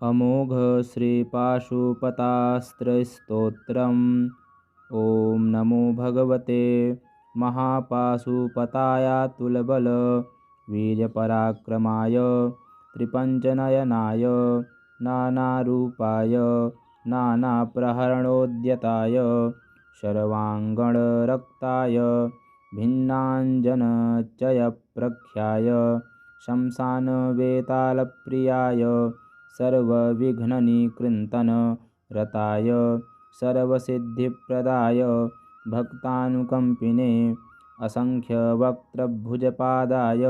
अमोघ श्रीपाशुपतास्त्रस्तोत्रम्। ॐ नमो भगवते महापाशुपतायातुलबल वीर्यपराक्रमाय त्रिपञ्चनयनाय नानारूपाय नानाप्रहरणोद्यताय सर्वाङ्गणरक्ताय भिन्नाञ्जनचयप्रख्याय शंसानवेतालप्रियाय सर्वविघ्ननिकृन्तन रताय सर्वसिद्धिप्रदाय भक्तानुकम्पिने असंख्यवक्त्रभुजपादाय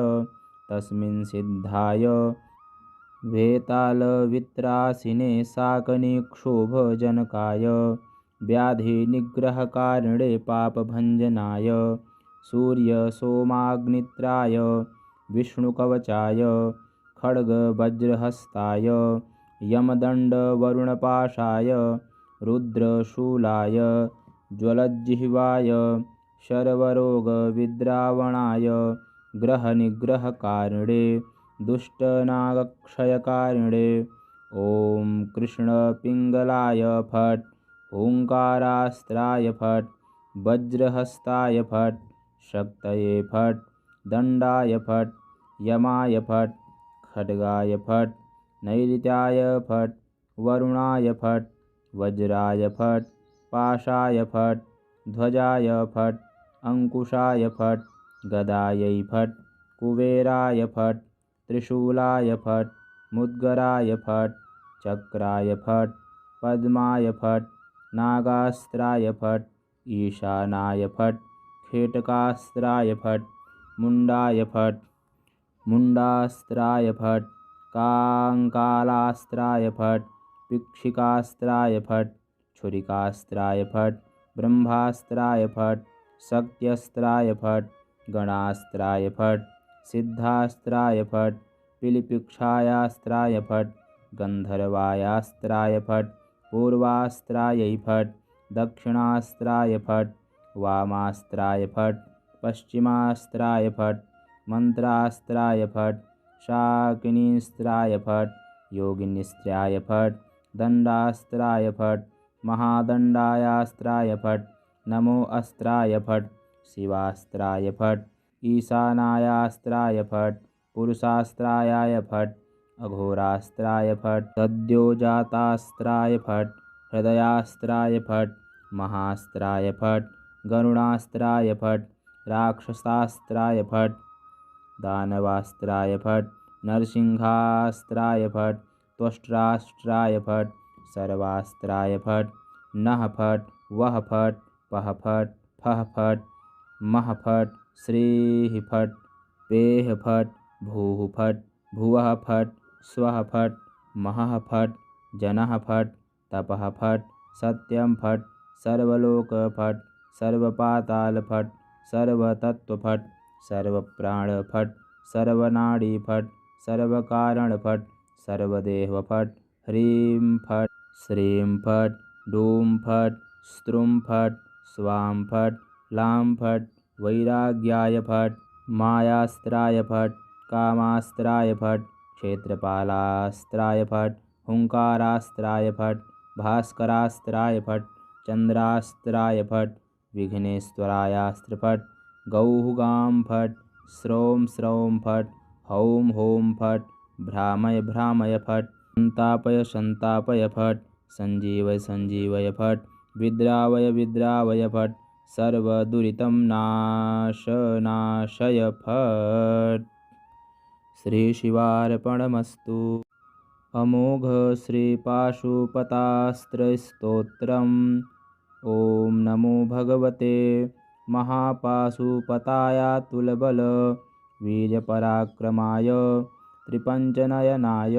तस्मिन् सिद्धाय वेतालवित्रासिने शाकनिक्षोभजनकाय व्याधिनिग्रहकारिणे पापभञ्जनाय सूर्यसोमाग्नित्राय विष्णुकवचाय खड्गवज्रहस्ताय यमदण्डवरुणपाशाय रुद्रशूलाय ज्वलज्जिह्वाय सर्वरोगविद्रावणाय ग्रहनिग्रहकारिणे दुष्टनागक्षयकारिणे ॐ कृष्णपिङ्गलाय फट् ओङ्कारास्त्राय फट् वज्रहस्ताय फट् शक्तये फट् दण्डाय फट् यमाय फट् खड्गाय फट् नैऋत्याय फट् वरुणाय फट् वज्राय फट् पाशाय फट् ध्वजाय फट् अंकुशाय फट् गदायै फट् कुबेराय फट् त्रिशूलाय फट् मुद्गराय फट् चक्राय फट् पद्माय फट् नागास्त्राय फट् ईशानाय फट् खेटकास्त्राय फट् मुण्डाय फट् मुण्डास्त्राय फट् काङ्कालास्त्राय फट् पिक्षिकास्त्राय फट् छुरिकास्त्राय फट् ब्रह्मास्त्राय फट् शक्त्यस्त्राय फट् गणास्त्राय फट् सिद्धास्त्राय फट् पिलिपिक्षायास्त्राय फट् गन्धर्वायास्त्राय फट् पूर्वास्त्रायै फट् दक्षिणास्त्राय फट् वामास्त्राय फट् पश्चिमास्त्राय फट् मन्त्रास्त्राय फट् शाकिनीस्त्राय फट् योगिनीस्त्राय फट् दण्डास्त्राय फट् महादण्डायास्त्राय फट् नमो अस्त्राय फट् शिवास्त्राय फट् ईशानायास्त्राय फट् पुरुषास्त्राय फट् अघोरास्त्राय फट् सद्योजातास्त्राय फट् हृदयास्त्राय फट् महास्त्राय फट् गरुडास्त्राय फट् राक्षसास्त्राय फट् दानवास्त्राय फट् नरसिंहास्त्राय फट् त्वष्ट्रास्त्राय फट् सर्वास्त्राय फट् नः फट् वः फट् पः फट् फः फट् मः फट् श्रीः फट् पेः फट् भूः फट् भुवः फट् स्वः फट् महः फट् जनः फट् तपः फट् सत्यं फट् सर्वलोक फट् सर्वपाताल फट् सर्वतत्व फट् सर्वप्राण फट् सर्वनाडी फट् सर्वकारण फट् सर्वदेव फट् ह्रीं फट् श्रीं फट् डूं फट् स्त्रुं फट् स्वां फट् लां फट् वैराग्याय फट् मायास्त्राय फट् कामास्त्राय फट् क्षेत्रपालास्त्राय फट् हुंकारास्त्राय फट् भास्करास्त्राय फट् चन्द्रास्त्राय फट् विघ्नेश्वरायास्त्र फट् गौः गां फट् स्रौं स्रौं फट् हौं हौं फट् भ्रामय भ्रामय फट् संतापय संतापय फट् संजीवय संजीवय फट् विद्रावय विद्रावय फट् सर्वदुरितं नाशनाशय फट्। श्रीशिवार्पणमस्तु। अमोघ श्रीपाशुपतास्त्रस्तोत्रम्। ॐ नमो भगवते महापाशुपतायातुलबल वीर्यपराक्रमाय त्रिपञ्चनयनाय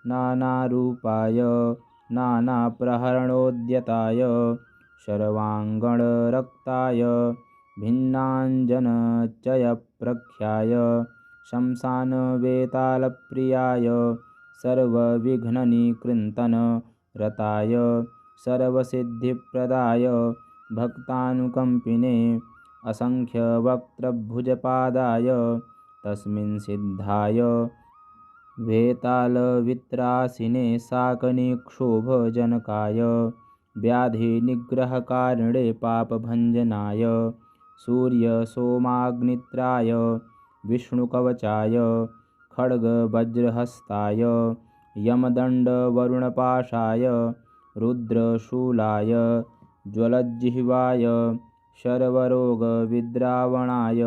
नानारूपाय नानाप्रहरणोद्यताय सर्वाङ्गणरक्ताय भिन्नाञ्जनचयप्रख्याय शंसानवेतालप्रियाय सर्वविघ्ननिकृन्तन रताय सर्वसिद्धिप्रदाय भक्तानुकम्पिने असंख्यवक्त्रभुजपादाय तस्मिन् सिद्धाय वेतालवित्रासिने शाकनिक्षोभजनकाय व्याधिनिग्रहकारिणे पापभञ्जनाय सूर्यसोमाग्नित्राय विष्णुकवचाय खड्गवज्रहस्ताय यमदण्डवरुणपाशाय रुद्रशूलाय ज्वलज्जिह्वाय सर्वरोगविद्रावणाय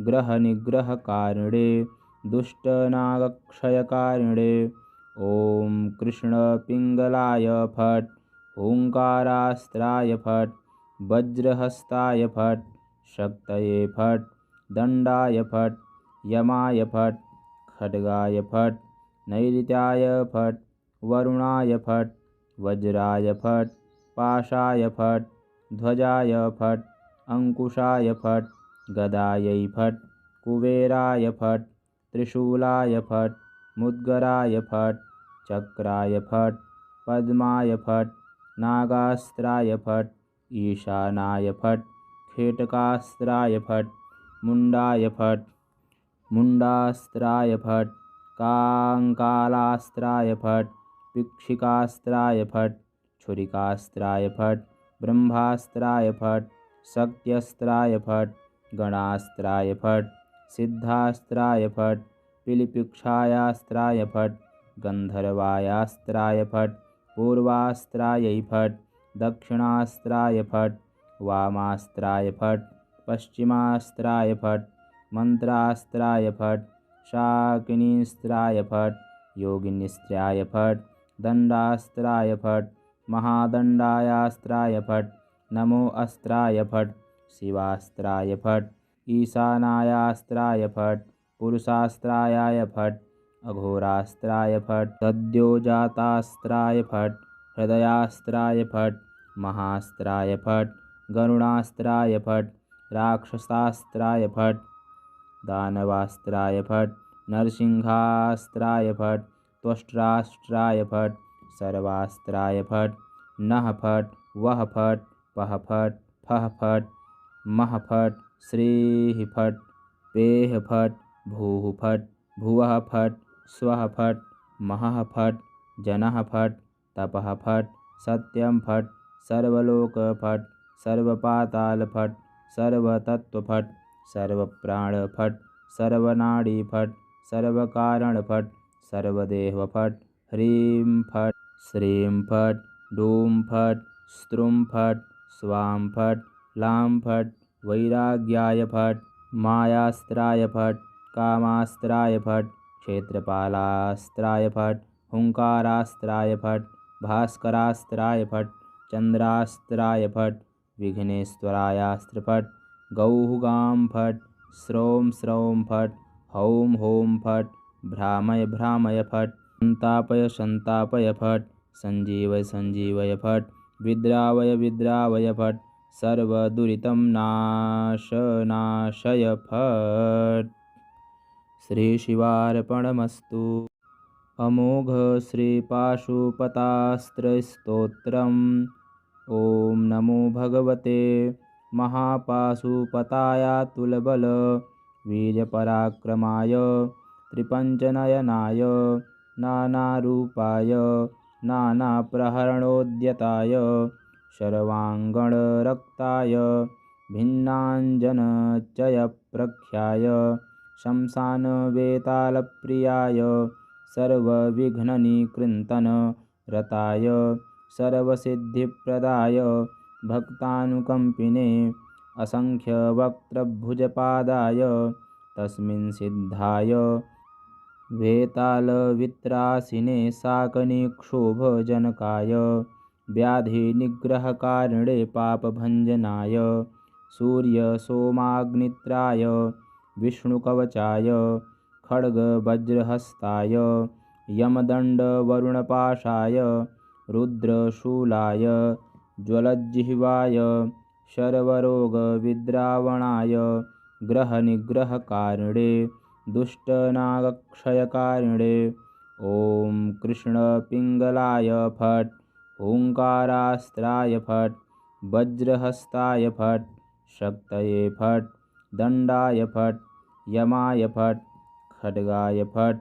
ग्रहनिग्रहकारिणे दुष्टनागक्षयकारिणे ॐ कृष्णपिङ्गलाय फट् ओङ्कारास्त्राय फट् वज्रहस्ताय फट् शक्तये फट् दण्डाय फट् यमाय फट् खड्गाय फट् नैऋत्याय फट् वरुणाय फट् वज्राय फट् पाशाय फट् ध्वजाय फट् अंकुशाय फट् गदायै फट् कुबेराय फट् त्रिशूलाय फट् मुद्गराय फट् चक्राय फट् पद्माय फट् नागास्त्राय फट् ईशानाय फट् खेटकास्त्राय फट् मुण्डाय फट् मुण्डास्त्राय फट् काङ्कालास्त्राय फट् पिक्षिकास्त्राय फट् छुरिकास्त्राय फट् ब्रह्मास्त्राय फट् शक्त्यस्त्राय फट् गणास्त्राय फट् सिद्धास्त्राय फट् पिलिपिक्षायास्त्राय फट् गन्धर्वायास्त्राय फट् पूर्वास्त्रायै फट् दक्षिणास्त्राय फट् वामास्त्राय फट् पश्चिमास्त्राय फट् मन्त्रास्त्राय फट् शाकिनीस्त्राय फट् योगिनीस्त्राय फट् दण्डास्त्राय फट् महादण्डायास्त्राय फट् नमो अस्त्राय फट् शिवास्त्राय फट् ईशानायास्त्राय फट् पुरुषास्त्राय फट् अघोरास्त्राय फट् सद्योजातास्त्राय फट् हृदयास्त्राय फट् महास्त्राय फट् गरुणास्त्राय फट् राक्षसास्त्राय फट् दानवास्त्राय फट् नरसिंहास्त्राय फट् त्वष्ट्रास्त्राय फट् सर्वास्त्राय फट् नः फट् वः फट् पः फट् फः फट् मः फट् श्रीः फट् पेः फट् भूः फट् भुवः फट् स्वः फट् महः फट् जनः फट् तपः फट् सत्यं फट् सर्वलोक फट् सर्वपाताल फट् सर्वतत्व फट् सर्वप्राण फट् सर्वनाडी फट् सर्वकारण फट् सर्वदेव फट् ह्रीं फट् श्रीं फट् डूं फट् स्त्रुं फट् स्वां फट् लां फट् वैराग्याय फट् मायास्त्राय फट् कामास्त्राय फट् क्षेत्रपालास्त्राय फट् हुंकारास्त्राय फट् भास्करास्त्राय फट् चन्द्रास्त्राय फट् विघ्नेश्वरायास्त्र फट् गौः गां फट् स्रौं स्रौं फट् हौं हौं फट् भ्रामय भ्रामय फट् संतापय संतापय फट् संजीवय संजीवय फट् विद्रावय विद्रावय फट् सर्वदुरितं नाशनाशय फट्। श्रीशिवार्पणमस्तु। अमोघ श्रीपाशुपतास्त्रस्तोत्रम्। ॐ नमो भगवते महापाशुपतायातुलबल वीर्यपराक्रमाय त्रिपञ्चनयनाय नानारूपाय नानाप्रहरणोद्यताय सर्वाङ्गणरक्ताय भिन्नाञ्जनचयप्रख्याय शंसानवेतालप्रियाय सर्वविघ्ननिकृन्तन रताय सर्वसिद्धिप्रदाय भक्तानुकम्पिने असंख्यवक्त्रभुजपादाय तस्मिन् सिद्धाय वेतालवित्रासिने शाकनिक्षोभजनकाय व्याधिनिग्रहकारिणे पापभञ्जनाय सूर्यसोमाग्नित्राय विष्णुकवचाय खड्गवज्रहस्ताय यमदण्डवरुणपाशाय रुद्रशूलाय ज्वलज्जिह्वाय सर्वरोगविद्रावणाय ग्रहनिग्रहकारिणे दुष्टनागक्षयकारिणे ॐ कृष्णपिङ्गलाय फट् ओङ्कारास्त्राय फट् वज्रहस्ताय फट् शक्तये फट् दण्डाय फट् यमाय फट् खड्गाय फट्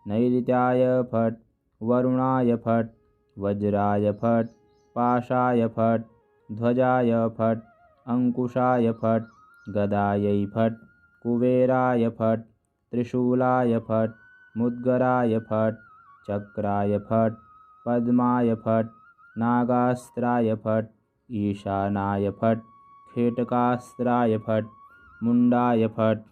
नैऋत्याय फट् वरुणाय फट् वज्राय फट् पाशाय फट् ध्वजाय फट् अंकुशाय फट् गदायै फट् कुबेराय फट् त्रिशूलाय फट् मुद्गराय फट् चक्राय फट् पद्माय फट् नागास्त्राय फट् ईशानाय फट् खेटकास्त्राय फट् मुण्डाय फट्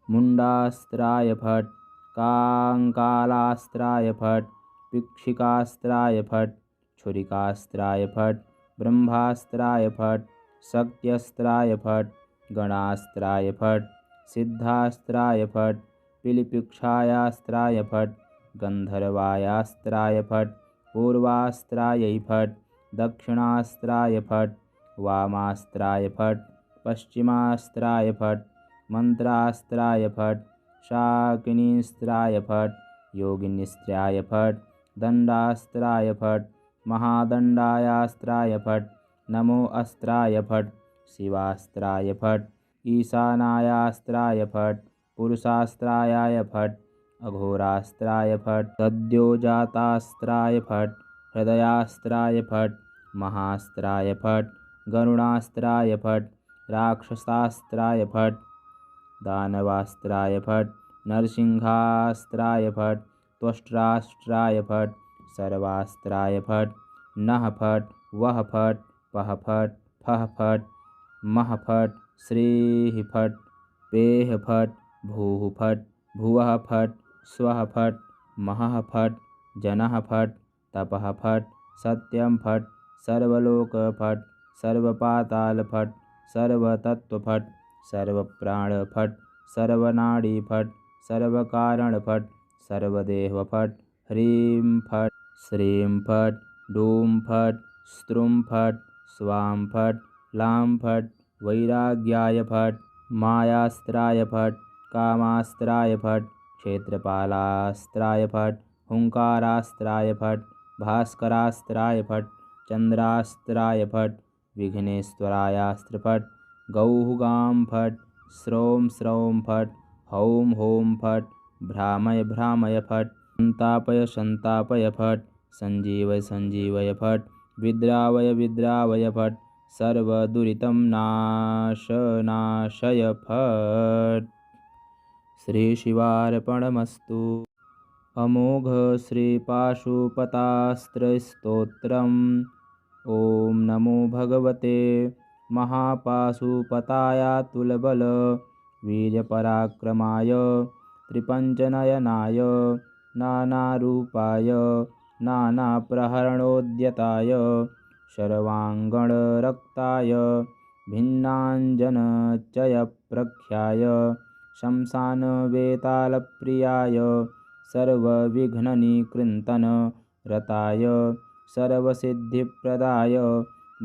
मुण्डास्त्राय फट् काङ्कालास्त्राय फट् पिक्षिकास्त्राय फट् छुरिकास्त्राय फट् ब्रह्मास्त्राय फट् शक्त्यस्त्राय फट् गणास्त्राय फट् सिद्धास्त्राय फट् पिलिपिक्षायास्त्राय फट् गन्धर्वायास्त्राय फट् पूर्वास्त्रायै फट् दक्षिणास्त्राय फट् वामास्त्राय फट् पश्चिमास्त्राय फट् मंत्रास्त्राय फट् शाकिनीस्त्राय फट् योगिनीस्त्राय फट् दण्डास्त्राय फट् महादण्डायास्त्राय फट् नमो अस्त्राय फट् शिवास्त्राय फट् ईशानायास्त्राय फट् पुरुषास्त्राय फट् अघोरास्त्राय फट् सद्योजातास्त्राय फट् हृदयास्त्राय फट् महास्त्राय फट् गरुणास्त्राय फट् राक्षसास्त्राय फट् दानवास्त्राय फट् नरसिंहास्त्राय फट् त्वष्ट्रास्त्राय फट् सर्वास्त्राय फट् नः फट् वः फट् पः फट् फः फट् मः फट् श्रीः फट् पेः फट् भूः फट् भुवः फट् स्वः फट् महः फट् जनः फट् तपः फट् सत्यं फट् सर्वलोक फट् सर्वपाताल फट् सर्वतत्व फट् सर्वप्राण फट् सर्वनाडी फट् सर्वकारण फट् सर्वदेव फट् ह्रीं फट् श्रीं फट् डूं फट् स्त्रुं फट् स्वां फट् लां फट् वैराग्याय फट् मायास्त्राय फट् कामास्त्राय फट् क्षेत्रपालास्त्राय फट् हुंकारास्त्राय फट् भास्करास्त्राय फट् चंद्रास्त्राय फट् विघ्नेश्वरायास्त्र फट् गौः गां फट् स्रौं स्रौं फट् हौं हौं फट् भ्रामय भ्रामय फट् संतापय संतापय फट् संजीवय संजीवय फट् विद्रावय विद्रावय फट् सर्वदुरितं नाशय फट्। श्री शिवार्पणमस्तु। अमोघ श्री पाशुपतास्त्रस्तोत्रम्। ओम नमो भगवते महापाशुपतायातुलबल वीर्यपराक्रमाय त्रिपञ्चनयनाय नानारूपाय नानाप्रहरणोद्यताय सर्वाङ्गणरक्ताय भिन्नाञ्जनचयप्रख्याय शंसानवेतालप्रियाय सर्वविघ्ननिकृन्तन रताय सर्वसिद्धिप्रदाय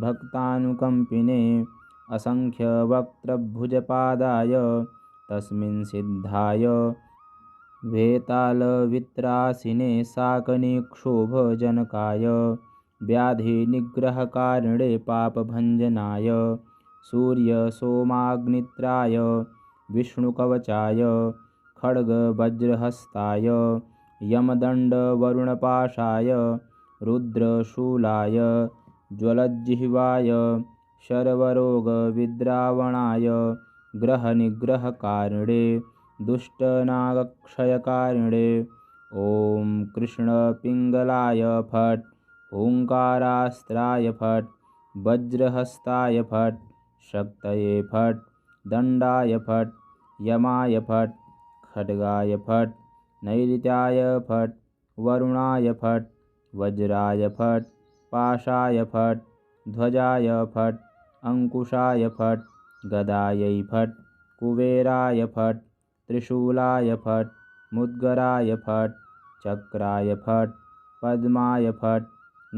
भक्तानुकम्पिने असंख्यवक्त्रभुजपादाय तस्मिन् सिद्धाय वेतालवित्रासिने शाकनिक्षोभजनकाय व्याधिनिग्रहकारिणे पापभञ्जनाय सूर्यसोमाग्नित्राय विष्णुकवचाय खड्गवज्रहस्ताय यमदण्डवरुणपाशाय रुद्रशूलाय ज्वलज्जिह्वाय सर्वरोगविद्रावणाय ग्रहनिग्रहकारिणे दुष्टनागक्षयकारिणे ॐ कृष्णपिङ्गलाय फट् ओङ्कारास्त्राय फट् वज्रहस्ताय फट् शक्तये फट् दण्डाय फट् यमाय फट् खड्गाय फट् नैऋत्याय फट् वरुणाय फट् वज्राय फट् पाशाय फट् ध्वजाय फट् अंकुशाय फट् गदायै फट् कुबेराय फट् त्रिशूलाय फट् मुद्गराय फट् चक्राय फट् पद्माय फट्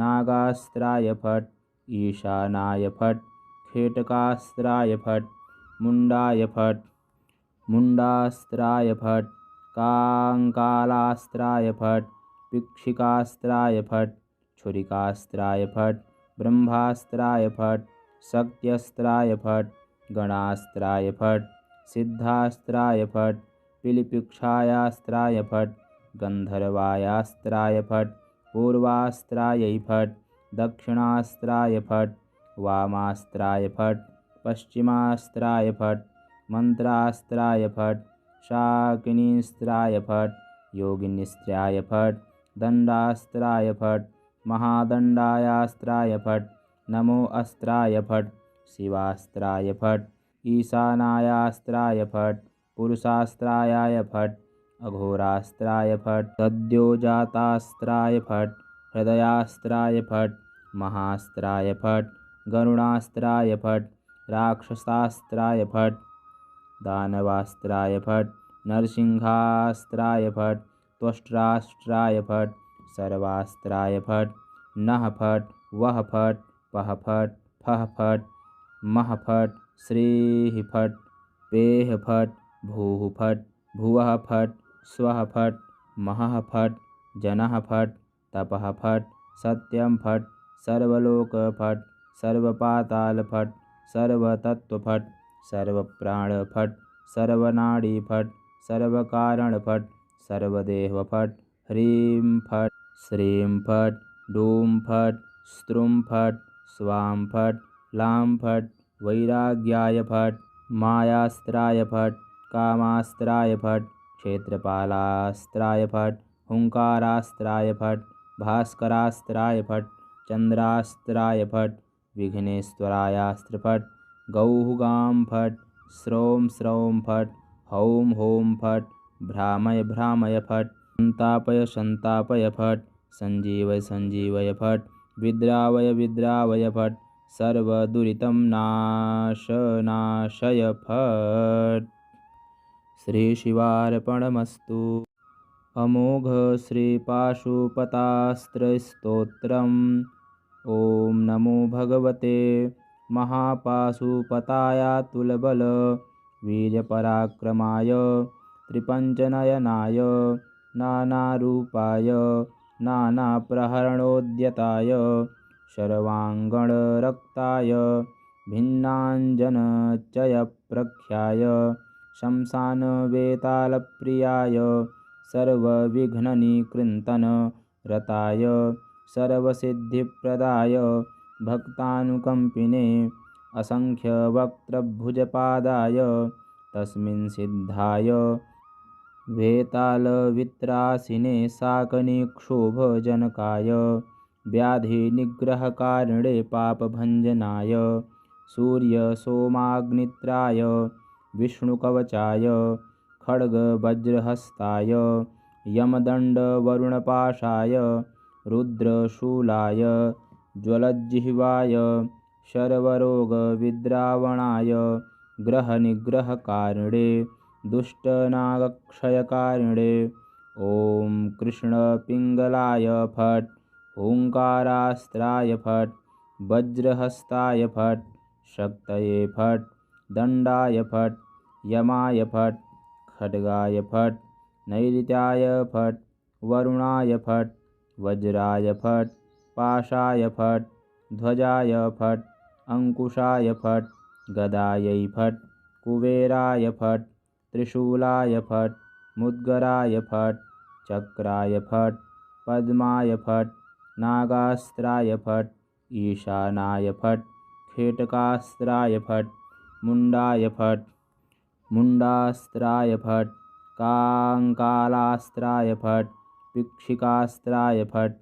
नागास्त्राय फट् ईशानाय फट् खेटकास्त्राय फट् मुण्डाय फट् मुण्डास्त्राय फट् काङ्कालास्त्राय फट् पिक्षिकास्त्राय फट् छुरिकास्त्राय फट् ब्रह्मास्त्राय फट् शक्त्यस्त्राय फट् गणास्त्राय फट् सिद्धास्त्राय फट् पिलिपिक्षायास्त्राय फट् गन्धर्वायास्त्राय फट् पूर्वास्त्रायै फट् दक्षिणास्त्राय फट् वामास्त्राय फट् पश्चिमास्त्राय फट् मन्त्रास्त्राय फट् शाकिनीस्त्राय फट् योगिनीस्त्राय फट् दण्डास्त्राय फट् महादण्डायास्त्राय फट् नमो अस्त्राय फट् शिवास्त्राय फट् ईशानायास्त्राय फट् पुरुषास्त्राय फट् अघोरास्त्राय फट् सद्योजातास्त्राय फट् हृदयास्त्राय फट् महास्त्राय फट् गरुणास्त्राय फट् राक्षसास्त्राय फट् दानवास्त्राय फट् नरसिंहास्त्राय फट् त्वष्ट्रास्त्राय फट् सर्वास्त्राय फट् नः फट् वः फट् पः फट् फः फट् मः फट् श्रीः फट् पेः फट् भूः फट् भुवः फट् स्वः फट् महः फट् जनः फट् तपः फट् सत्यं फट् सर्वलोक फट् सर्वपाताल फट् सर्वतत्व फट् सर्वप्राण फट् सर्वनाडी फट् सर्वकारण फट् सर्वदेव फट् ह्रीं फट् श्रीं फट् डूं फट् स्त्रुं फट् स्वां फट् लां फट् वैराग्याय फट् मायास्त्राय फट् कामास्त्राय फट् क्षेत्रपालास्त्राय फट् हुंकारास्त्राय फट् भास्करास्त्राय फट् चन्द्रास्त्राय फट् विघ्नेश्वरायास्त्र फट् गौः गां फट् स्रौं स्रौं फट् हौं हौं फट् भ्रामय भ्रामय फट् संतापय संतापय फट् संजीवय संजीवय फट् विद्रावय विद्रावय फट् सर्वदुरितं नाशनाशय फट्। श्रीशिवार्पणमस्तु। अमोघ श्रीपाशुपतास्त्रस्तोत्रम्। ॐ नमो भगवते महापाशुपतायातुलबल वीर्यपराक्रमाय त्रिपञ्चनयनाय नानारूपाय नानाप्रहरणोद्यताय सर्वाङ्गणरक्ताय भिन्नाञ्जनचयप्रख्याय शंसानवेतालप्रियाय सर्वविघ्ननिकृन्तन रताय सर्वसिद्धिप्रदाय भक्तानुकम्पिने असंख्यवक्त्रभुजपादाय तस्मिन् सिद्धाय वेतालवित्रासिने शाकनिक्षोभजनकाय व्याधिनिग्रहकारिणे पापभञ्जनाय सूर्यसोमाग्नित्राय विष्णुकवचाय खड्गवज्रहस्ताय यमदण्डवरुणपाशाय रुद्रशूलाय ज्वलज्जिह्वाय सर्वरोगविद्रावणाय ग्रहनिग्रहकारिणे दुष्टनागक्षयकारिणे ॐ कृष्णपिङ्गलाय फट् ओङ्कारास्त्राय फट् वज्रहस्ताय फट् शक्तये फट् दण्डाय फट् यमाय फट् खड्गाय फट् नैऋत्याय फट् वरुणाय फट् वज्राय फट् पाशाय फट् ध्वजाय फट् अंकुशाय फट् गदायै फट् कुबेराय फट् त्रिशूलाय फट् मुद्गराय फट् चक्राय फट् पद्माय फट् नागास्त्राय फट् ईशानाय फट् खेटकास्त्राय फट् मुण्डाय फट् मुण्डास्त्राय फट् काङ्कालास्त्राय फट् पिक्षिकास्त्राय फट्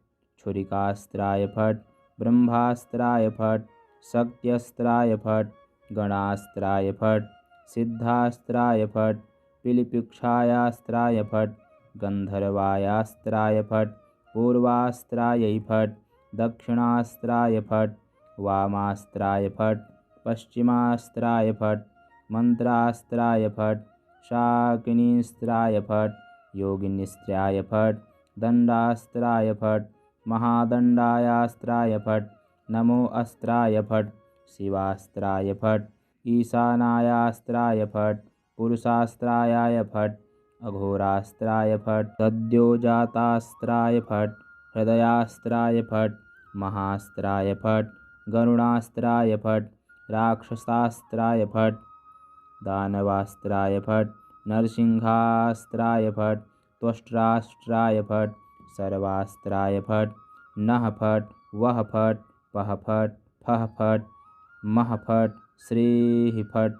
छुरिकास्त्राय फट् ब्रह्मास्त्राय फट् शक्त्यस्त्राय फट् गणास्त्राय फट् सिद्धास्त्राय फट् पिलिपिक्षायास्त्राय फट् गन्धर्वायास्त्राय फट् पूर्वास्त्रायै फट् दक्षिणास्त्राय फट् वामास्त्राय फट् पश्चिमास्त्राय फट् मन्त्रास्त्राय फट् शाकिनीस्त्राय फट् योगिनीस्त्राय फट् दण्डास्त्राय फट् महादण्डायास्त्राय फट् नमो अस्त्राय फट् शिवास्त्राय फट् ईशानायास्त्राय फट् पुरुषास्त्राय फट् अघोरास्त्राय फट् सद्योजातास्त्राय फट् हृदयास्त्राय फट् महास्त्राय फट् गरुणास्त्राय फट् राक्षसास्त्राय फट् दानवास्त्राय फट् नरसिंहास्त्राय फट् त्वष्ट्राष्ट्राय फट् सर्वास्त्राय फट् नः फट् वः फट् पः फट् फः फट् मः फट् श्रीः फट्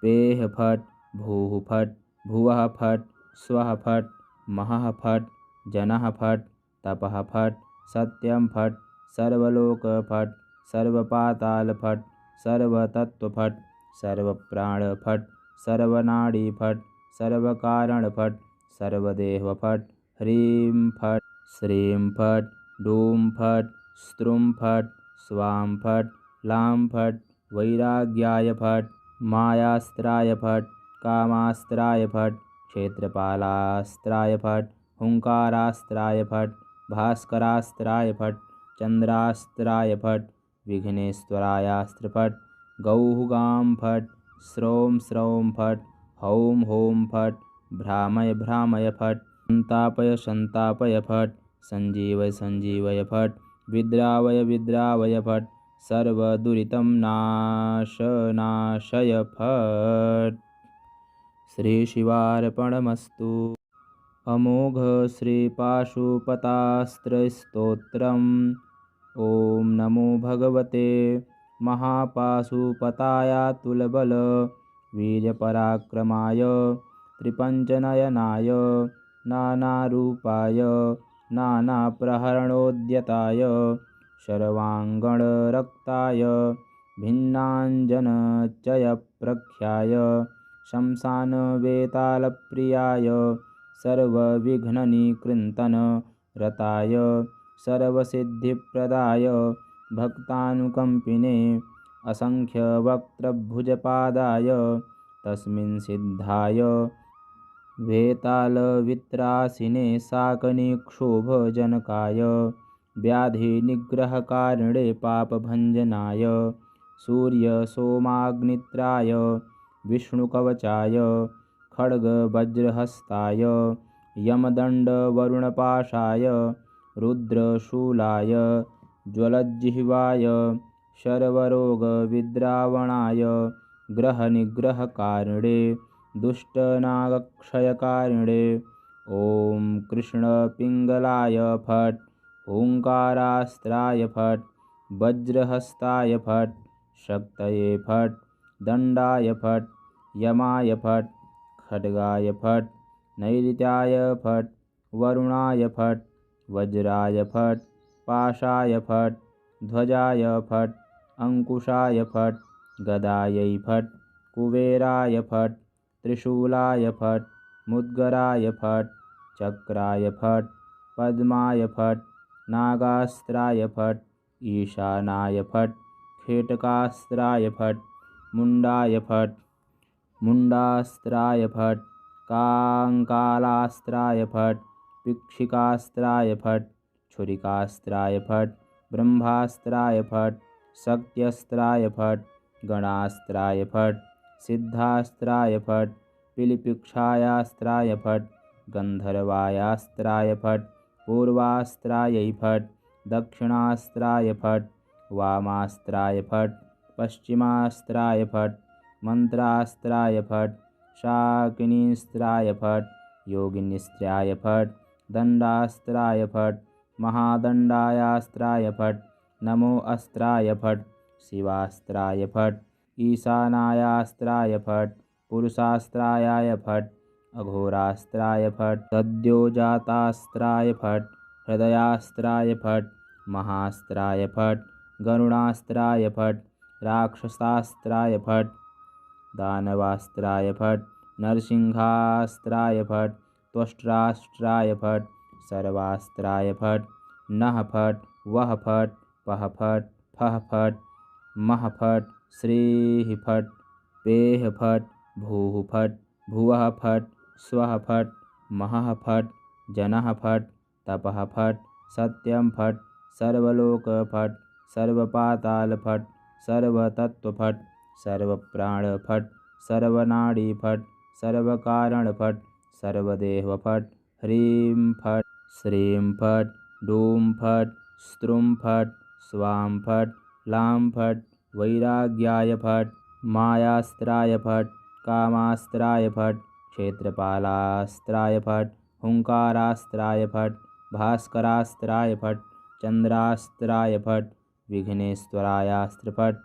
पेः फट् भूः फट् भुवः फट् स्वः फट् महः फट् जनः फट् तपः फट् सत्यं फट् सर्वलोक फट् सर्वपाताल फट् सर्वतत्व फट् सर्वप्राण फट् सर्वनाडी फट् सर्वकारण फट् सर्वदेव फट् ह्रीं फट् श्रीं फट् डूं फट् स्त्रुं फट् स्वां फट् लां फट् वैराग्याय फट् मायास्त्राय फट् कामास्त्राय फट् क्षेत्रपालास्त्राय फट् हुंकारास्त्राय फट् भास्करास्त्राय फट् चंद्रास्त्राय फट् विघ्नेश्वरायास्त्र फट् गौः गां फट् स्रौं स्रौं फट् हौं हौं फट् भ्रामय भ्रामय फट् संतापय संतापय फट् संजीवय संजीवय फट् विद्रावय विद्रावय फट् सर्वदुरितं नाशनाशय फट्। श्रीशिवार्पणमस्तु। अमोघ श्रीपाशुपतास्त्रस्तोत्रम्। ॐ नमो भगवते महापाशुपतायातुलबल वीर्यपराक्रमाय त्रिपञ्चनयनाय नानारूपाय नानाप्रहरणोद्यताय सर्वाङ्गणरक्ताय भिन्नाञ्जनचयप्रख्याय शंसानवेतालप्रियाय सर्वविघ्ननिकृन्तन रताय सर्वसिद्धिप्रदाय भक्तानुकम्पिने असंख्यवक्त्रभुजपादाय तस्मिन् सिद्धाय वेतालवित्रासिने शाकनिक्षोभजनकाय व्याधिनिग्रहकारिणे पापभञ्जनाय सूर्यसोमाग्नित्राय विष्णुकवचाय खड्गवज्रहस्ताय यमदण्डवरुणपाशाय रुद्रशूलाय ज्वलज्जिह्वाय सर्वरोगविद्रावणाय ग्रहनिग्रहकारिणे दुष्टनागक्षयकारिणे ॐ कृष्णपिङ्गलाय फट् ओङ्कारास्त्राय फट् वज्रहस्ताय फट् शक्तये फट् दण्डाय फट् यमाय फट् खड्गाय फट् नैऋत्याय फट् वरुणाय फट् वज्राय फट् पाशाय फट् ध्वजाय फट् अंकुशाय फट् गदायै फट् कुबेराय फट् त्रिशूलाय फट् मुद्गराय फट् चक्राय फट् पद्माय फट् नागास्त्राय फट् ईशानाय फट् खेटकास्त्राय फट् मुण्डाय फट् मुण्डास्त्राय फट् काङ्कालास्त्राय फट् पिक्षिकास्त्राय फट् छुरिकास्त्राय फट् ब्रह्मास्त्राय फट् शक्त्यस्त्राय फट् गणास्त्राय फट् सिद्धास्त्राय फट् पिलिपिक्षायास्त्राय फट् गन्धर्वायास्त्राय फट् पूर्वास्त्रायै फट् दक्षिणास्त्राय फट् वामास्त्राय फट् पश्चिमास्त्राय फट् मंत्रास्त्राय फट् शाकिनीस्त्राय फट् योगिनीस्त्राय फट् दण्डास्त्राय फट् महादण्डायास्त्राय फट् नमो अस्त्राय फट् शिवास्त्राय फट् ईशानायास्त्राय फट् पुरुषास्त्राय फट् अघोरास्त्राय फट् सद्योजातास्त्राय फट् हृदयास्त्राय फट् महास्त्राय फट् गरुणास्त्राय फट् राक्षसास्त्राय फट् दानवास्त्राय फट् नरसिंहास्त्राय फट् त्वष्ट्राष्ट्राय फट् सर्वास्त्राय फट् नः फट् वः फट् पः फट् फः फट् मः फट् श्रीः फट् पेः फट् भूः फट् भुवः फट् स्वः फट् महः फट् जनः फट् तपः फट् सत्यं फट् सर्वलोक फट् सर्वपाताल फट् सर्वतत्व फट् सर्वप्राण फट् सर्वनाडी फट् सर्वकारण फट् सर्वदेव फट् ह्रीं फट् श्रीं फट् डूं फट् स्त्रुं फट् स्वां फट् लां फट् वैराग्याय फट् मायास्त्राय फट् कामास्त्राय फट् क्षेत्रपालास्त्राय फट् हुंकारास्त्राय फट् भास्करास्त्राय फट् चंद्रास्त्राय फट् विघ्नेश्वरायास्त्र फट्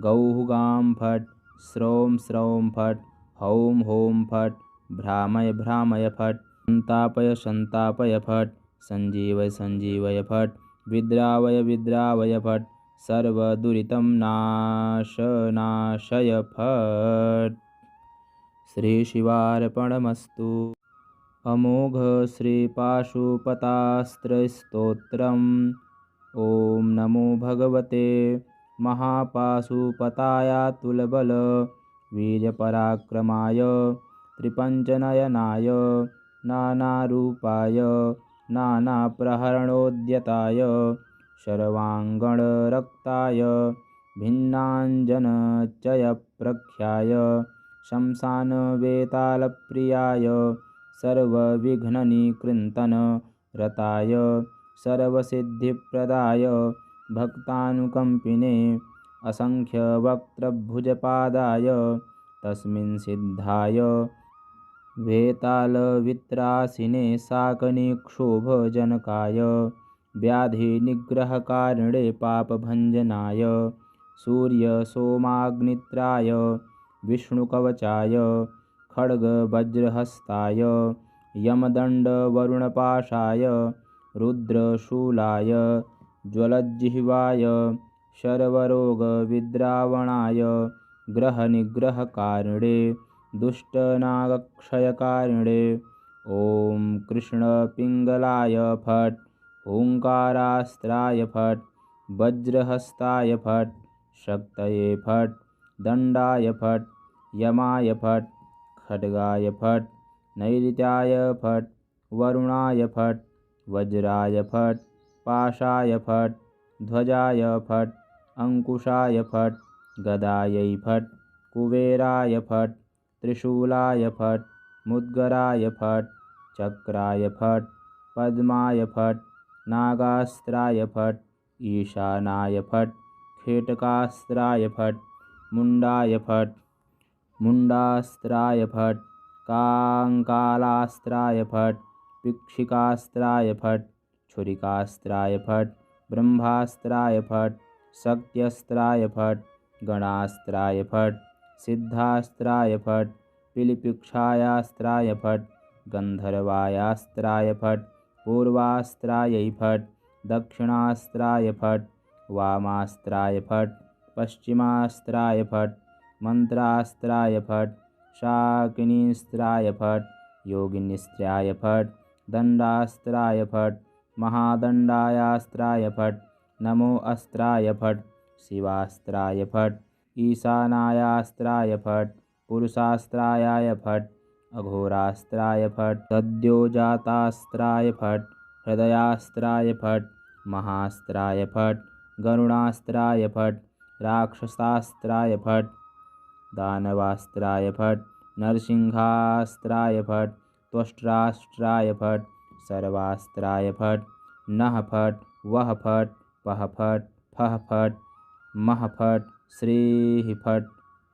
गौः गां फट् स्रौं स्रौं फट् हौं हौं फट् भ्रामय भ्रामय फट् संतापय संतापय फट् संजीवय संजीवय फट् विद्रावय विद्रावय फट् सर्वदुरितं नाशय फट्। श्री शिवार्पणमस्तु। अमोघ श्री पाशुपतास्त्रस्तोत्रम्। ओम नमो भगवते महापाशुपतायातुलबल वीर्यपराक्रमाय त्रिपञ्चनयनाय नानारूपाय नानाप्रहरणोद्यताय सर्वाङ्गणरक्ताय भिन्नाञ्जनचयप्रख्याय शंसानवेतालप्रियाय सर्वविघ्ननिकृन्तन रताय सर्वसिद्धिप्रदाय भक्तानुकम्पिने असंख्यवक्त्रभुजपादाय तस्मिन् सिद्धाय वेतालवित्रासिने शाकनिक्षोभजनकाय व्याधिनिग्रहकारिणे पापभञ्जनाय सूर्यसोमाग्नित्राय विष्णुकवचाय खड्गवज्रहस्ताय यमदण्डवरुणपाशाय रुद्रशूलाय ज्वलज्जिह्वाय सर्वरोगविद्रावणाय ग्रहनिग्रहकारिणे दुष्टनागक्षयकारिणे ॐ कृष्णपिङ्गलाय फट् ओङ्कारास्त्राय फट् वज्रहस्ताय फट् शक्तये फट् दण्डाय फट् यमाय फट् खड्गाय फट् नैऋत्याय फट् वरुणाय फट् वज्राय फट् पाशाय फट् ध्वजाय फट् अंकुशाय फट् गदायै फट् कुबेराय फट् त्रिशूलाय फट् मुद्गराय फट् चक्राय फट् पद्माय फट् नागास्त्राय फट् ईशानाय फट् खेटकास्त्राय फट् मुण्डाय फट् मुण्डास्त्राय फट् काङ्कालास्त्राय फट् पिक्षिकास्त्राय फट् छुरिकास्त्राय फट् ब्रह्मास्त्राय फट् शक्त्यस्त्राय फट् गणास्त्राय फट् सिद्धास्त्राय फट् पिलिपिक्षायास्त्राय फट् गन्धर्वायास्त्राय फट् पूर्वास्त्रायै फट् दक्षिणास्त्राय फट् वामास्त्राय फट् पश्चिमास्त्राय फट् मंत्रास्त्राय फट् शाकिनीस्त्राय फट् योगिनीस्त्राय फट् दण्डास्त्राय फट् महादण्डायास्त्राय फट् नमो अस्त्राय फट् शिवास्त्राय फट् ईशानायास्त्राय फट् पुरुषास्त्राय फट् अघोरास्त्राय फट् सद्योजातास्त्राय फट् हृदयास्त्राय फट् महास्त्राय फट् गरुणास्त्राय फट् राक्षसास्त्राय फट् दानवास्त्राय फट् नरसिंहास्त्राय फट् त्वष्ट्रास्त्राय फट् सर्वास्त्राय फट् नः फट् वः फट् पः फट् फः फट् मः फट् श्रीः फट्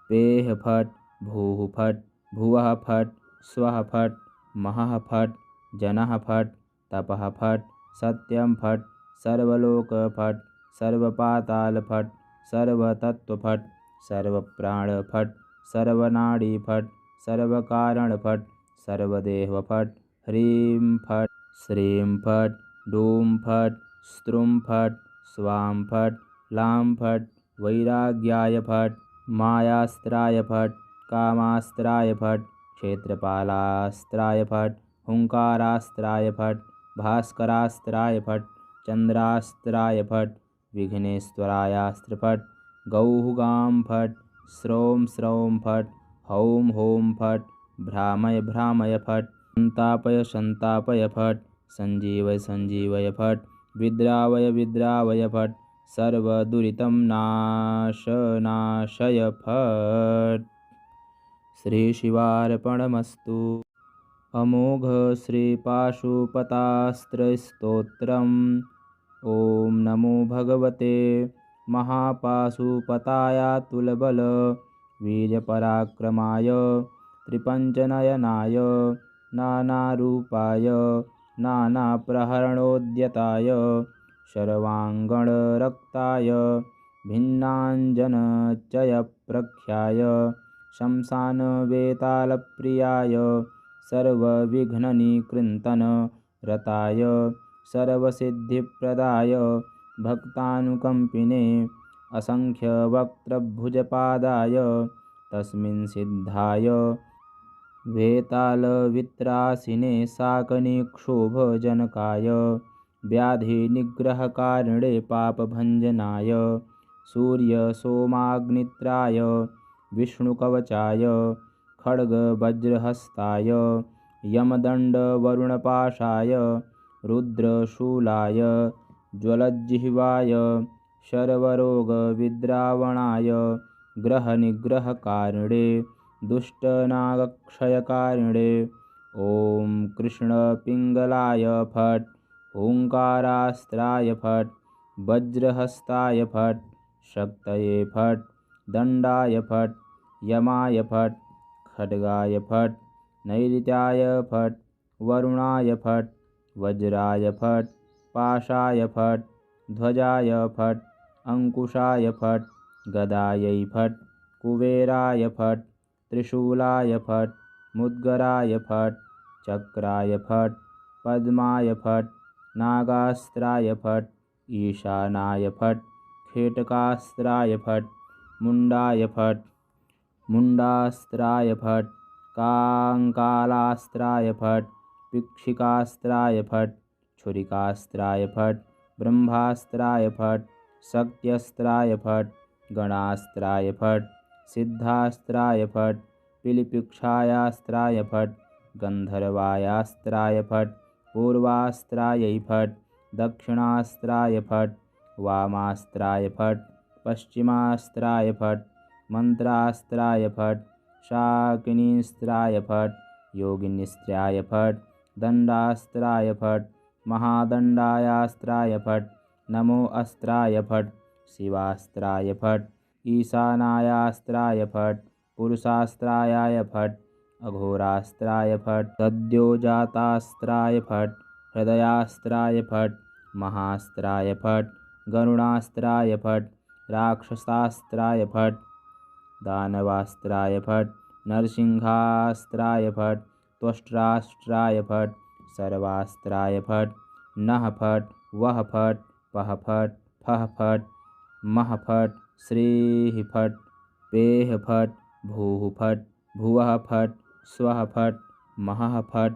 पेः फट् भूः फट् भुवः फट् स्वः फट् महः फट् जनः फट् तपः फट् सत्यं फट् सर्वलोक फट् सर्वपाताल फट् सर्वतत्व फट् सर्वप्राण फट् सर्वनाडी फट् सर्वकारण फट् सर्वदेव फट् ह्रीं फट् श्रीं फट् डूं फट् स्त्रुं फट् स्वां फट् लां फट् वैराग्याय फट् मायास्त्राय फट् कामास्त्राय फट् क्षेत्रपालास्त्राय फट् हुंकारास्त्राय फट् भास्करास्त्राय फट् चंद्रास्त्राय फट् विघ्नेश्वरायास्त्र फट् गौः गां फट् स्रौं स्रौं फट् हौं हौं फट् भ्रामय भ्रामय फट् संतापय संतापय फट् संजीवय संजीवय फट् विद्रावय विद्रावय फट् सर्वदुरितं नाशय फट्। श्री शिवार्पणमस्तु। अमोघ श्री पाशुपतास्त्रस्तोत्रम्। ओम नमो भगवते महापाशुपतायातुलबल वीर्यपराक्रमाय त्रिपञ्चनयनाय नानारूपाय नानाप्रहरणोद्यताय सर्वाङ्गणरक्ताय भिन्नाञ्जनचयप्रख्याय शंसानवेतालप्रियाय सर्वविघ्ननिकृन्तन रताय सर्वसिद्धिप्रदाय भक्तानुकम्पिने असंख्यवक्त्रभुजपादाय तस्मिन् सिद्धाय वेतालवित्रासिने शाकनिक्षोभजनकाय व्याधिनिग्रहकारिणे पापभञ्जनाय सूर्यसोमाग्नित्राय विष्णुकवचाय खड्गवज्रहस्ताय यमदण्डवरुणपाशाय रुद्रशूलाय ज्वलज्जिह्वाय सर्वरोगविद्रावणाय ग्रहनिग्रहकारिणे दुष्टनागक्षयकारिणे ॐ कृष्णपिङ्गलाय फट् ओङ्कारास्त्राय फट् वज्रहस्ताय फट् शक्तये फट् दण्डाय फट् यमाय फट् खड्गाय फट् नैऋत्याय फट् वरुणाय फट् वज्राय फट् पाशाय फट् ध्वजाय फट् अंकुशाय फट् गदायै फट् कुबेराय फट् त्रिशूलाय फट् मुद्गराय फट् चक्राय फट् पद्माय फट् नागास्त्राय फट् ईशानाय फट् खेटकास्त्राय फट् मुण्डाय फट् मुण्डास्त्राय फट् काङ्कालास्त्राय फट् पिक्षिकास्त्राय फट् छुरिकास्त्राय फट् ब्रह्मास्त्राय फट् शक्त्यस्त्राय फट् गणास्त्राय फट् सिद्धास्त्राय फट् पिलिपिक्षायास्त्राय फट् गन्धर्वायास्त्राय फट् पूर्वास्त्रायै फट् दक्षिणास्त्राय फट् वामास्त्राय फट् पश्चिमास्त्राय फट् मन्त्रास्त्राय फट् शाकिनीस्त्राय फट् योगिनीस्त्राय फट् दण्डास्त्राय फट् महादण्डायास्त्राय फट् नमो अस्त्राय फट् शिवास्त्राय फट् ईशानायास्त्राय फट् पुरुषास्त्राय फट् अघोरास्त्राय फट् सद्योजातास्त्राय फट् हृदयास्त्राय फट् महास्त्राय फट् गरुणास्त्राय फट् राक्षसास्त्राय फट् दानवास्त्राय फट् नरसिंहास्त्राय फट् त्वष्ट्रास्त्राय फट् सर्वास्त्राय फट् नः फट् वः फट् पः फट् फः फट् मः फट् श्रीः फट् पेः फट् भूः फट् भुवः फट् स्वः फट् महः फट्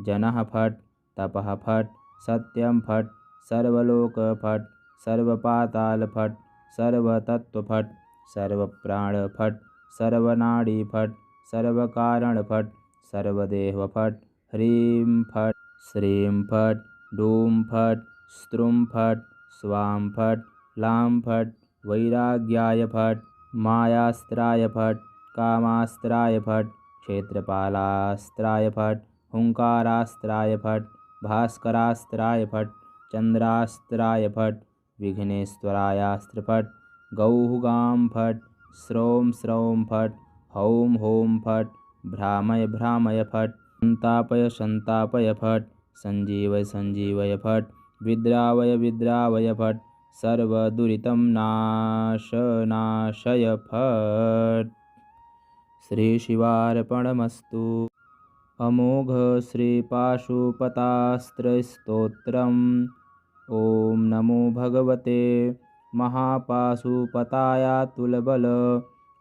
जनः फट् तपः फट् सत्यं फट् सर्वलोक फट् सर्वपाताल फट् सर्वतत्व फट् सर्वप्राण फट् सर्वनाडी फट् सर्वकारण फट् सर्वदेव फट् ह्रीं फट् श्रीं फट् डूं फट् स्त्रुं फट् स्वां फट् लां फट् वैराग्याय फट् मायास्त्राय फट् कामास्त्राय फट् क्षेत्रपालास्त्राय फट् हुंकारास्त्राय फट् भास्करास्त्राय फट् चन्द्रास्त्राय फट् विघ्नेश्वरायास्त्र फट् गौः गां फट् स्रौं स्रौं फट् हौं हौं फट् भ्रामय भ्रामय फट् संतापय संतापय फट् संजीवय संजीवय फट् विद्रावय विद्रावय फट् सर्वदुरितं नाशनाशय फट्। श्रीशिवार्पणमस्तु। अमोघ श्रीपाशुपतास्त्रस्तोत्रम्। ॐ नमो भगवते महापाशुपतायातुलबल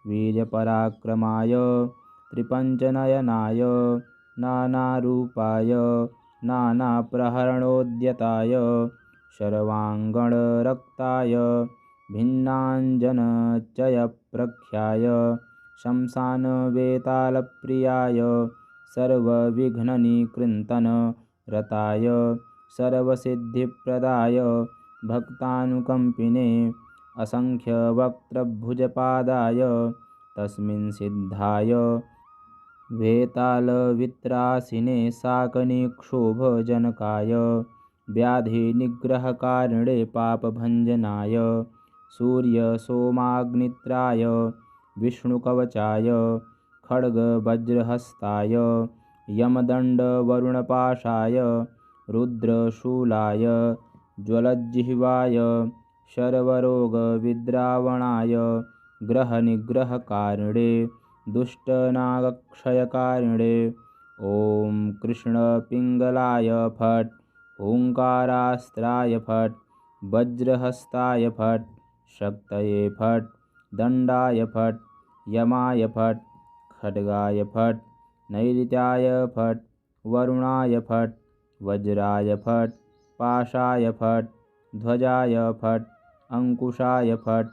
वीर्यपराक्रमाय त्रिपञ्चनयनाय नानारूपाय नानाप्रहरणोद्यताय सर्वाङ्गणरक्ताय भिन्नाञ्जनचयप्रख्याय शंसानवेतालप्रियाय सर्वविघ्ननिकृन्तन रताय सर्वसिद्धिप्रदाय भक्तानुकम्पिने असंख्यवक्त्रभुजपादाय तस्मिन् सिद्धाय वेतालवित्रासिने शाकनिक्षोभजनकाय व्याधिनिग्रहकारिणे पापभञ्जनाय सूर्यसोमाग्नित्राय विष्णुकवचाय खड्गवज्रहस्ताय यमदण्डवरुणपाशाय रुद्रशूलाय ज्वलज्जिह्वाय सर्वरोगविद्रावणाय ग्रहनिग्रहकारिणे दुष्टनागक्षयकारिणे ॐ कृष्णपिङ्गलाय फट् ओङ्कारास्त्राय फट् वज्रहस्ताय फट् शक्तये फट् दण्डाय फट् यमाय फट् खड्गाय फट् नैऋत्याय फट् वरुणाय फट् वज्राय फट् पाशाय फट् ध्वजाय फट् अंकुशाय फट्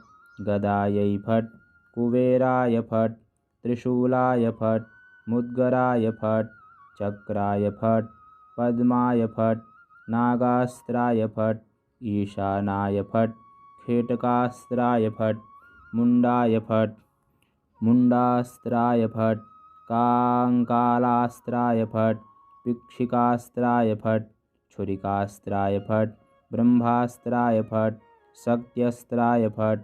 गदायै फट् कुबेराय फट् त्रिशूलाय फट् मुद्गराय फट् चक्राय फट् पद्माय फट् नागास्त्राय फट् ईशानाय फट् खेटकास्त्राय फट् मुण्डाय फट् मुण्डास्त्राय फट् काङ्कालास्त्राय फट् पिक्षिकास्त्राय फट् छुरिकास्त्राय फट् ब्रह्मास्त्राय फट् शक्त्यस्त्राय फट्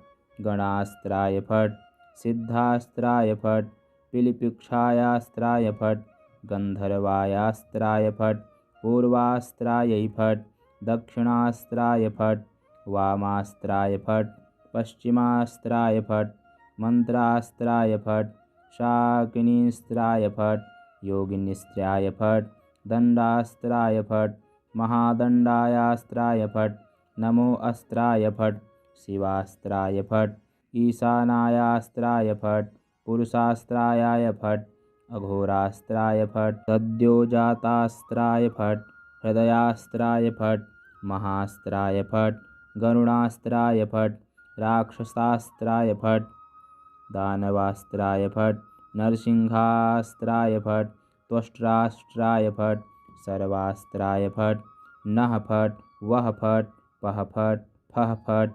गणास्त्राय फट् सिद्धास्त्राय फट् पिलिपिक्षायास्त्राय फट् गन्धर्वायास्त्राय फट् पूर्वास्त्रायै फट् दक्षिणास्त्राय फट् वामास्त्राय फट् पश्चिमास्त्राय फट् मन्त्रास्त्राय फट् शाकिनीस्त्राय फट् योगिनीस्त्राय फट् दण्डास्त्राय फट् महादण्डायास्त्राय फट् नमो अस्त्राय फट् शिवास्त्राय फट् ईशानायास्त्राय फट् पुरुषास्त्राय फट् अघोरास्त्राय फट् सद्योजातास्त्राय फट् हृदयास्त्राय फट् महास्त्राय फट् गरुणास्त्राय फट् राक्षसास्त्राय फट् दानवास्त्राय फट् नरसिंहास्त्राय फट् त्वष्ट्रास्त्राय फट् सर्वास्त्राय फट् नः फट् वः फट् पः फट् फः फट्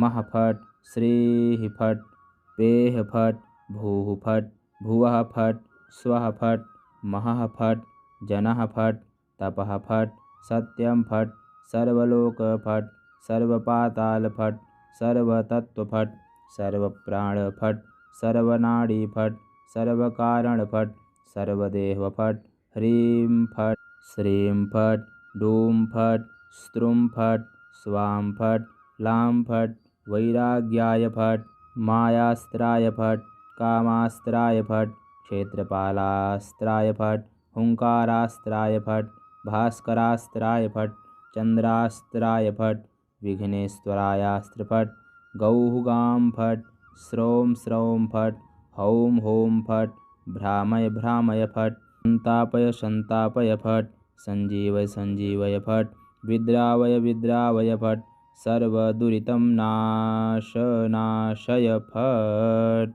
मः फट् श्रीः फट् पेः फट् भूः फट् भुवः फट् स्वः फट् महः फट् जनः फट् तपः फट् सत्यं फट् सर्वलोक फट् सर्वपाताल फट् सर्वतत्व फट् सर्वप्राण फट् सर्वनाडी फट् सर्वकारण फट् सर्वदेव फट् ह्रीं फट् श्रीं फट् डूं फट् स्त्रुं फट् स्वां फट् लां फट् वैराग्याय फट् मायास्त्राय फट् कामास्त्राय फट् क्षेत्रपालास्त्राय फट् हुंकारास्त्राय फट् भास्करास्त्राय फट् चन्द्रास्त्राय फट् विघ्नेश्वरायास्त्र फट् गौः गां फट् स्रौं स्रौं फट् हौं हौं फट् भ्रामय भ्रामय फट् संतापय फट् संजीवय संजीवय फट् विद्रावय विद्रावय फट् सर्वदुरितं नाशनाशय फट्।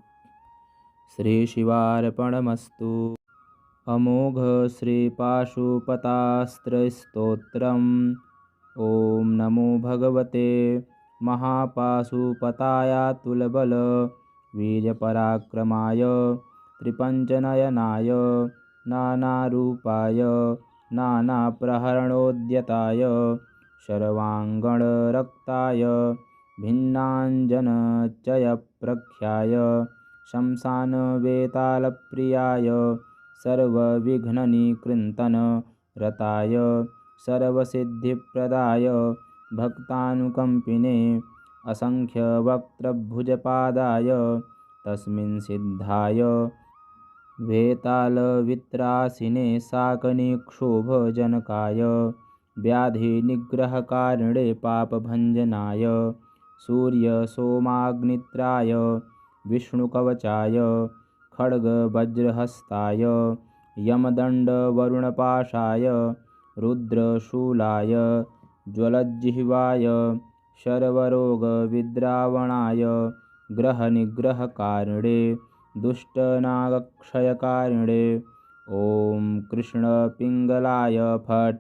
श्रीशिवार्पणमस्तु। अमोघ श्रीपाशुपतास्त्रस्तोत्रम्। ॐ नमो भगवते महापाशुपतायातुलबल वीर्यपराक्रमाय त्रिपञ्चनयनाय नानारूपाय नानाप्रहरणोद्यताय सर्वाङ्गणरक्ताय भिन्नाञ्जनचयप्रख्याय शंसानवेतालप्रियाय सर्वविघ्ननिकृन्तन रताय सर्वसिद्धिप्रदाय भक्तानुकम्पिने असंख्यवक्त्रभुजपादाय तस्मिन् सिद्धाय वेतालवित्रासिने शाकनिक्षोभजनकाय व्याधिनिग्रहकारिणे पापभञ्जनाय सूर्यसोमाग्नित्राय विष्णुकवचाय खड्गवज्रहस्ताय यमदण्डवरुणपाशाय रुद्रशूलाय ज्वलज्जिह्वाय सर्वरोगविद्रावणाय ग्रहनिग्रहकारिणे दुष्टनागक्षयकारिणे ॐ कृष्णपिङ्गलाय फट्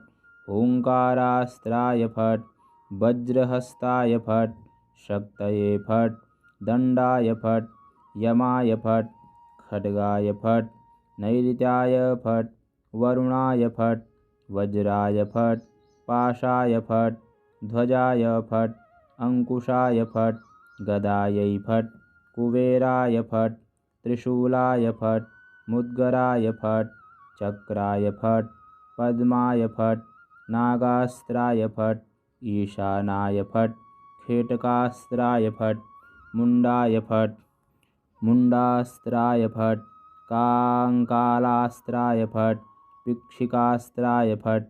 ओङ्कारास्त्राय फट् वज्रहस्ताय फट् शक्तये फट् दण्डाय फट् यमाय फट् खड्गाय फट् नैऋत्याय फट् वरुणाय फट् वज्राय फट् पाशाय फट् ध्वजाय फट् अंकुशाय फट् गदायै फट् कुबेराय फट् त्रिशूलाय फट् मुद्गराय फट् चक्राय फट् पद्माय फट् नागास्त्राय फट् ईशानाय फट् खेटकास्त्राय फट् मुण्डाय फट् मुण्डास्त्राय फट् काङ्कालास्त्राय फट् पिक्षिकास्त्राय फट्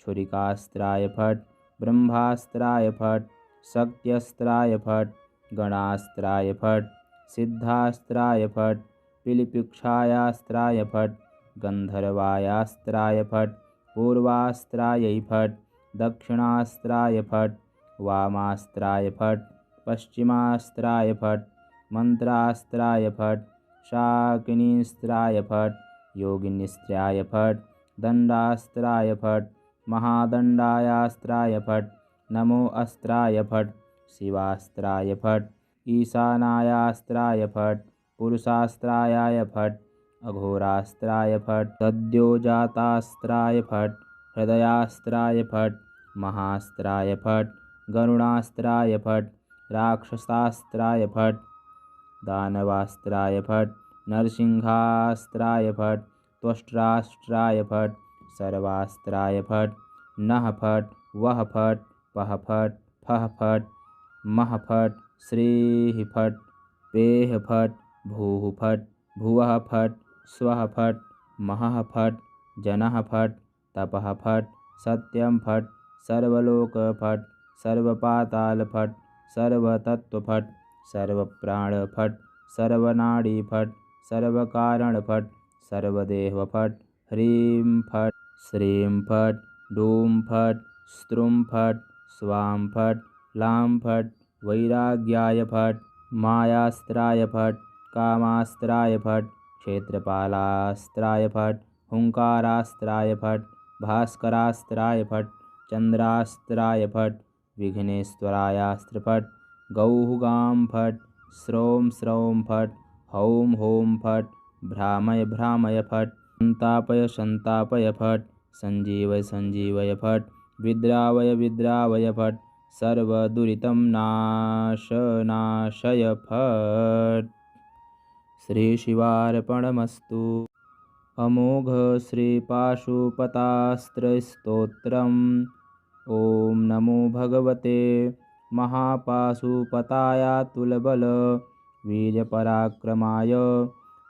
छुरिकास्त्राय फट् ब्रह्मास्त्राय फट् शक्त्यस्त्राय फट् गणास्त्राय फट् सिद्धास्त्राय फट् पिलिपिक्षायास्त्राय फट् गन्धर्वायास्त्राय फट् पूर्वास्त्रायै फट् दक्षिणास्त्राय फट् वामास्त्राय फट् पश्चिमास्त्राय फट् मंत्रास्त्राय फट् शाकिनीस्त्राय फट् योगिनीस्त्राय फट् दण्डास्त्राय फट् महादण्डायास्त्राय फट् नमो अस्त्राय फट् शिवास्त्राय फट् ईशानायास्त्राय फट् पुरुषास्त्राय फट् अघोरास्त्राय फट् सद्योजातास्त्राय फट् हृदयास्त्राय फट् महास्त्राय फट् गरुणास्त्राय फट् राक्षसास्त्राय फट् दानवास्त्राय फट् नरसिंहास्त्राय फट् त्वष्ट्रास्त्राय फट् सर्वास्त्राय फट् नः फट् वः फट् पः फट् फः फट् मः फट् श्रीः फट् पेः फट् भूः फट् भुवः फट् स्वः फट् महः फट् जनः फट् तपः फट् सत्यं फट् सर्वलोक फट् सर्वपाताल फट् सर्वतत्व फट् सर्वप्राण फट् सर्वनाडी फट् सर्वकारण फट् सर्वदेव फट् ह्रीं फट् श्रीं फट् डूं फट् स्त्रुं फट् स्वां फट् लां फट् वैराग्याय फट् मायास्त्राय फट् कामास्त्राय फट् क्षेत्रपालास्त्राय फट् हुंकारास्त्राय फट् भास्करास्त्राय फट् चंद्रास्त्राय फट् विघ्नेश्वरायास्त्र फट् गौः गां फट् स्रौं स्रौं फट् हौं हौं फट् भ्रामय भ्रामय फट् संतापय संतापय फट् संजीवय संजीवय फट् विद्रावय विद्रावय फट् सर्वदुरितं नाशय फट्। श्री शिवार्पणमस्तु। अमोघ श्री पाशुपतास्त्रस्तोत्रम्। ओम नमो भगवते महापाशुपतायातुलबल वीर्यपराक्रमाय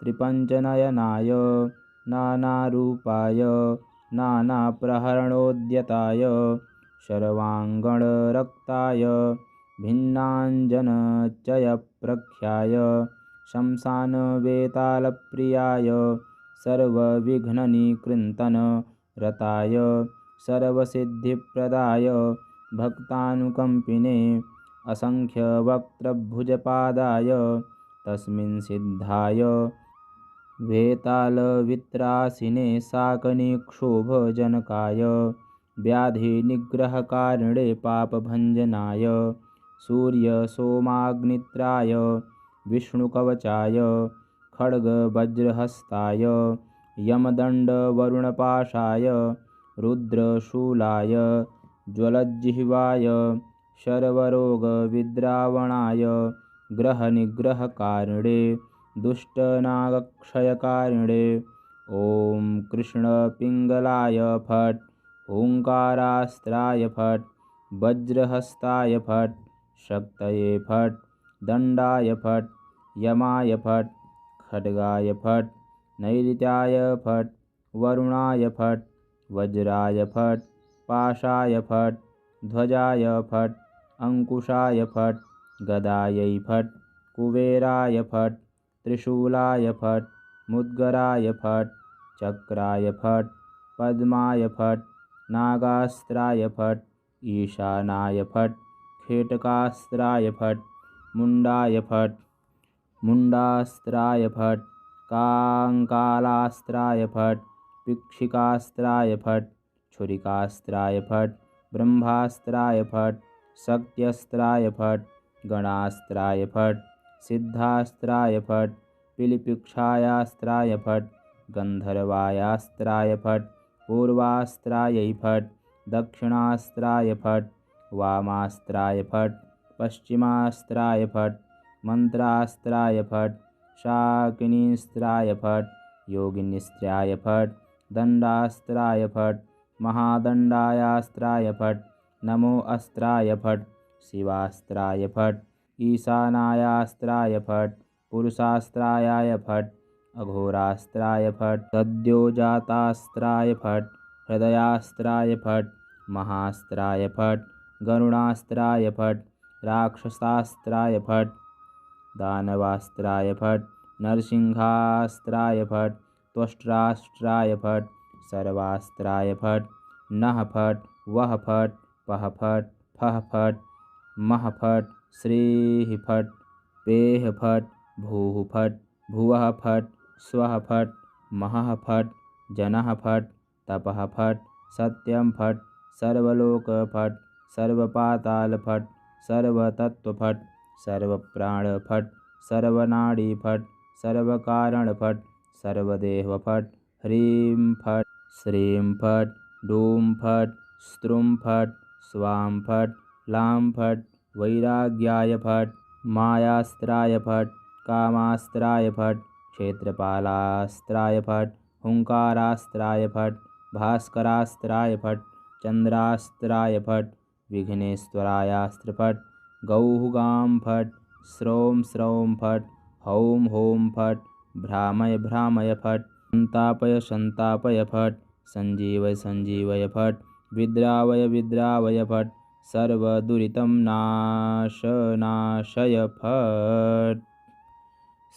त्रिपञ्चनयनाय नानारूपाय नानाप्रहरणोद्यताय सर्वाङ्गणरक्ताय भिन्नाञ्जनचयप्रख्याय शंसानवेतालप्रियाय सर्वविघ्ननिकृन्तन रताय सर्वसिद्धिप्रदाय भक्तानुकम्पिने असंख्यवक्त्रभुजपादाय तस्मिन् सिद्धाय वेतालवित्रासिने शाकनिक्षोभजनकाय व्याधिनिग्रहकारिणे पापभञ्जनाय सूर्यसोमाग्नित्राय विष्णुकवचाय खड्गवज्रहस्ताय यमदण्डवरुणपाशाय रुद्रशूलाय ज्वलज्जिह्वाय सर्वरोगविद्रावणाय ग्रहनिग्रहकारिणे दुष्टनागक्षयकारिणे ॐ कृष्णपिङ्गलाय फट् ओङ्कारास्त्राय फट् वज्रहस्ताय फट् शक्तये फट् दण्डाय फट् यमाय फट् खड्गाय फट् नैऋत्याय फट् वरुणाय फट् वज्राय फट् पाशाय फट् ध्वजाय फट् अंकुशाय फट् गदायै फट् कुबेराय फट् त्रिशूलाय फट् मुद्गराय फट् चक्राय फट् पद्माय फट् नागास्त्राय फट् ईशानाय फट् खेटकास्त्राय फट् मुण्डाय फट् मुण्डास्त्राय फट् काङ्कालास्त्राय फट् पिक्षिकास्त्राय फट् छुरिकास्त्राय फट् ब्रह्मास्त्राय फट् शक्त्यस्त्राय फट् गणास्त्राय फट् सिद्धास्त्राय फट् पिलिपिक्षायास्त्राय फट् गन्धर्वायास्त्राय फट् पूर्वास्त्रायै फट् दक्षिणास्त्राय फट् वामास्त्राय फट् पश्चिमास्त्राय फट् मंत्रास्त्राय फट् शाकिनीस्त्राय फट् योगिनीस्त्राय फट् दण्डास्त्राय फट् महादण्डायास्त्राय फट् नमो अस्त्राय फट् शिवास्त्राय फट् ईशानायास्त्राय फट् पुरुषास्त्राय फट् अघोरास्त्राय फट् सद्योजातास्त्राय फट् हृदयास्त्राय फट् महास्त्राय फट् गरुणास्त्राय फट् राक्षसास्त्राय फट् दानवास्त्राय फट् नरसिंहास्त्राय फट् त्वष्ट्रास्त्राय फट् सर्वास्त्राय फट् नः फट् वः फट् पः फट् फः फट् मः फट् श्रीः फट् पेः फट् भूः फट् भुवः फट् स्वः फट् महः फट् जनः फट् तपः फट् सत्यं फट् सर्वलोक फट् सर्वपाताल फट् सर्वतत्व फट् सर्वप्राण फट् सर्वनाडी फट् सर्वकारण फट् सर्वदेव फट् ह्रीं फट् श्रीं फट् डूं फट् स्त्रुं फट् स्वां फट् लां फट् वैराग्याय फट् मायास्त्राय फट् कामास्त्राय फट् क्षेत्रपालास्त्राय फट् हुंकारास्त्राय फट् भास्करास्त्राय फट् चंद्रास्त्राय फट् विघ्नेश्वरायास्त्र फट् गौः गां फट् स्रौं स्रौं फट् हौं हौं फट् भ्रामय भ्रामय फट् संतापय संतापय फट् संजीवय संजीवय फट् विद्रावय विद्रावय फट् सर्वदुरितं नाशनाशय फट्।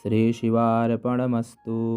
श्री शिवार्पणमस्तु।